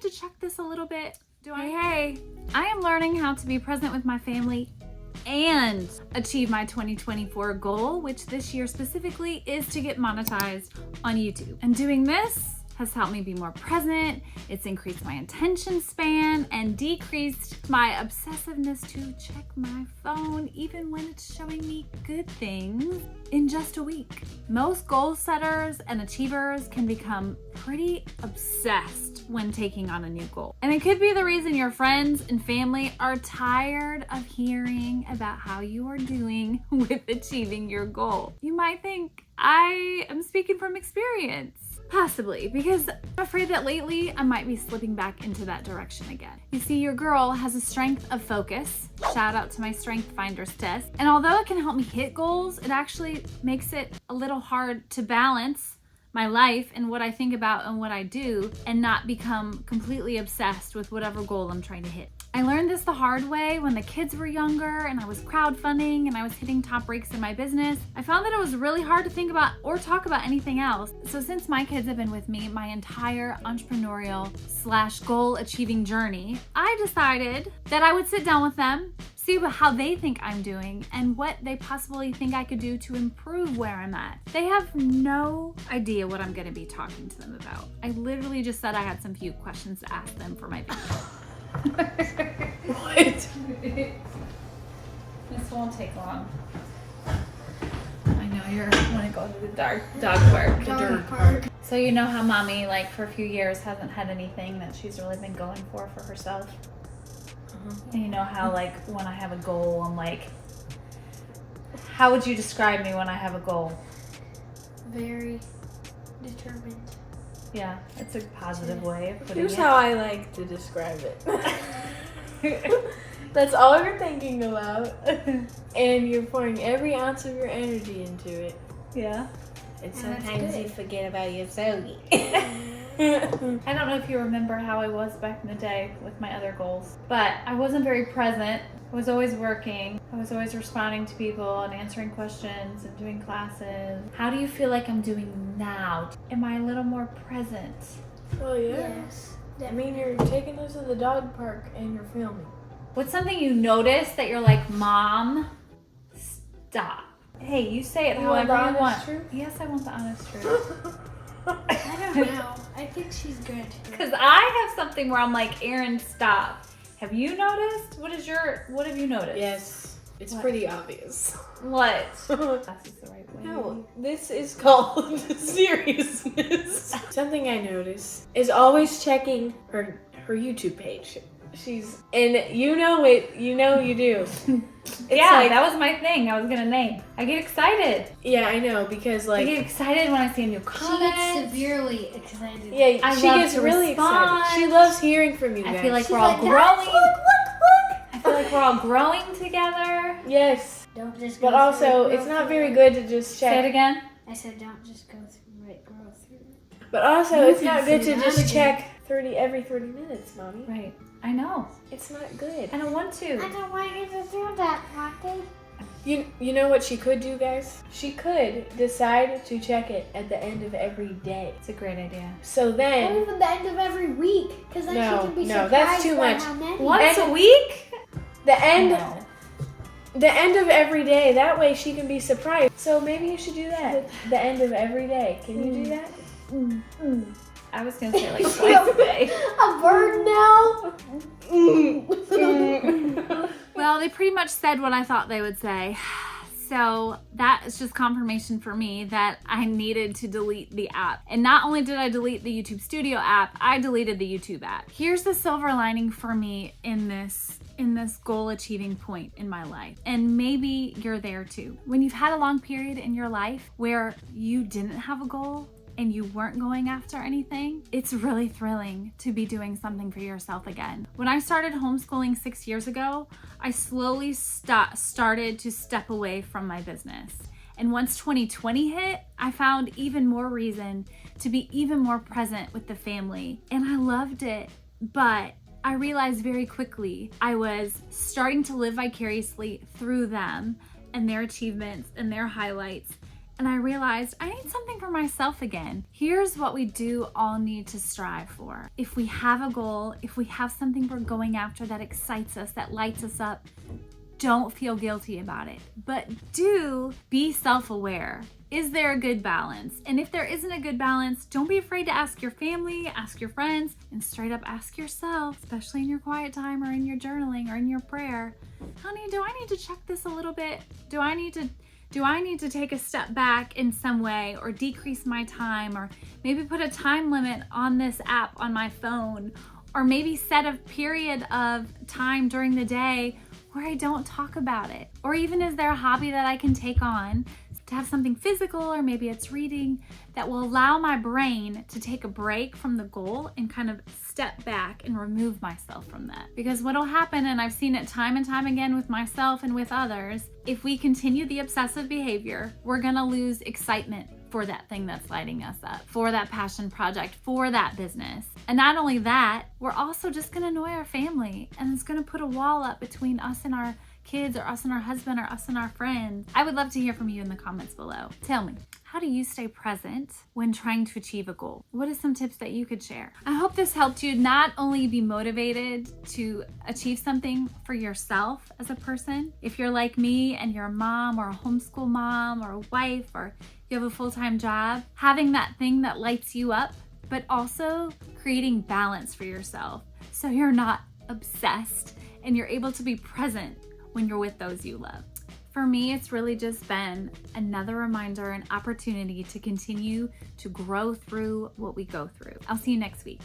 need to check this a little bit? Hey, I am learning how to be present with my family and achieve my 2024 goal, which this year specifically is to get monetized on YouTube. And doing this has helped me be more present. It's increased my attention span and decreased my obsessiveness to check my phone even when it's showing me good things in just a week. Most goal setters and achievers can become pretty obsessed when taking on a new goal. And it could be the reason your friends and family are tired of hearing about how you are doing with achieving your goal. You might think I am speaking from experience. Possibly, because I'm afraid that lately I might be slipping back into that direction again. You see, your girl has a strength of focus. Shout out to my Strength Finders test. And although it can help me hit goals, it actually makes it a little hard to balance my life and what I think about and what I do and not become completely obsessed with whatever goal I'm trying to hit. I learned this the hard way when the kids were younger and I was crowdfunding and I was hitting top breaks in my business. I found that it was really hard to think about or talk about anything else. So since my kids have been with me my entire entrepreneurial / goal achieving journey, I decided that I would sit down with them, see how they think I'm doing and what they possibly think I could do to improve where I'm at. They have no idea what I'm gonna be talking to them about. I literally just said I had some few questions to ask them for my video. What? This won't take long. I know you want to go to the dog park. Dog park. So you know how mommy, like, for a few years hasn't had anything that she's really been going for herself? And you know how, like, when I have a goal, I'm like, how would you describe me when I have a goal? Very determined. Yeah, it's a positive way of putting Here's it. how I like to describe it. That's all you're thinking about, and you're pouring every ounce of your energy into it. Yeah. And Sometimes sometimes you forget about your soul. I don't know if you remember how I was back in the day with my other goals, but I wasn't very present. I was always working. I was always responding to people and answering questions and doing classes. How do you feel like I'm doing now? Am I a little more present? Oh yeah. Yes. I mean, you're taking us to the dog park and you're filming. What's something you notice that you're like, Mom, stop. Hey, you say it You want however the you want. honest truth? Yes, I want the honest truth. I don't know. I think she's good. Because I have something where I'm like, Aaron, stop. Have you noticed? What have you noticed? Yes, it's What? pretty obvious. What? That's the right way. No, this is called seriousness. Something I notice is always checking her YouTube page. And you know it, you do. It's Yeah, like, that was my thing. I was gonna name. I get excited. yeah, I know, because I like, get excited when I see a new She comment. gets severely excited. yeah, I she love gets to really respond. excited. She loves hearing from you guys. I feel like She's we're all like, growing. "Guys, look. I feel like we're all growing together. Yes, Don't just go but also through it, it's grow not through very it. good to just Say it check. again. I said don't just go through it, grow through it. But also, You it's can not good see to that just again. check every 30 minutes, Mommy. Right. I know. It's not good. I don't want I to. don't want you to do that, Monty. You know what she could do, guys? She could decide to check it at the end of every day. It's a great idea. So Or then, even the end of every week, because then No, she can be no, surprised that's too by much. how many. Once And- a week? the end No. the end of every day, that way she can be surprised. So maybe you should do that. The end of every day. Can you do that? I was gonna say like twice a day. A bird now? Well, they pretty much said what I thought they would say. So that is just confirmation for me that I needed to delete the app. And not only did I delete the YouTube Studio app, I deleted the YouTube app. Here's the silver lining for me in this goal achieving point in my life. And maybe you're there too. When you've had a long period in your life where you didn't have a goal and you weren't going after anything, it's really thrilling to be doing something for yourself again. When I started homeschooling 6 years ago, I slowly started to step away from my business. And once 2020 hit, I found even more reason to be even more present with the family. And I loved it. But I realized very quickly I was starting to live vicariously through them and their achievements and their highlights. and I realized I need something for myself again. Here's what we do all need to strive for. If we have a goal, if we have something we're going after that excites us, that lights us up, don't feel guilty about it, but do be self-aware. Is there a good balance? And if there isn't a good balance, don't be afraid to ask your family, ask your friends, and straight up ask yourself, especially in your quiet time or in your journaling or in your prayer, honey, do I need to check this a little bit? Do I need to take a step back in some way, or decrease my time, or maybe put a time limit on this app on my phone, or maybe set a period of time during the day where I don't talk about it? Or even, is there a hobby that I can take on to have something physical, or maybe it's reading, that will allow my brain to take a break from the goal and kind of step back and remove myself from that? Because what'll happen, and I've seen it time and time again with myself and with others, if we continue the obsessive behavior, we're gonna lose excitement for that thing that's lighting us up, for that passion project, for that business. And not only that, we're also just gonna annoy our family, and it's gonna put a wall up between us and our kids, or us and our husband, or us and our friends. I would love to hear from you in the comments below. Tell me, how do you stay present when trying to achieve a goal? What are some tips that you could share? I hope this helped you not only be motivated to achieve something for yourself as a person. If you're like me and you're a mom, or a homeschool mom, or a wife, or you have a full-time job, having that thing that lights you up, but also creating balance for yourself so you're not obsessed and you're able to be present when you're with those you love. For me, it's really just been another reminder, an opportunity to continue to grow through what we go through. I'll see you next week.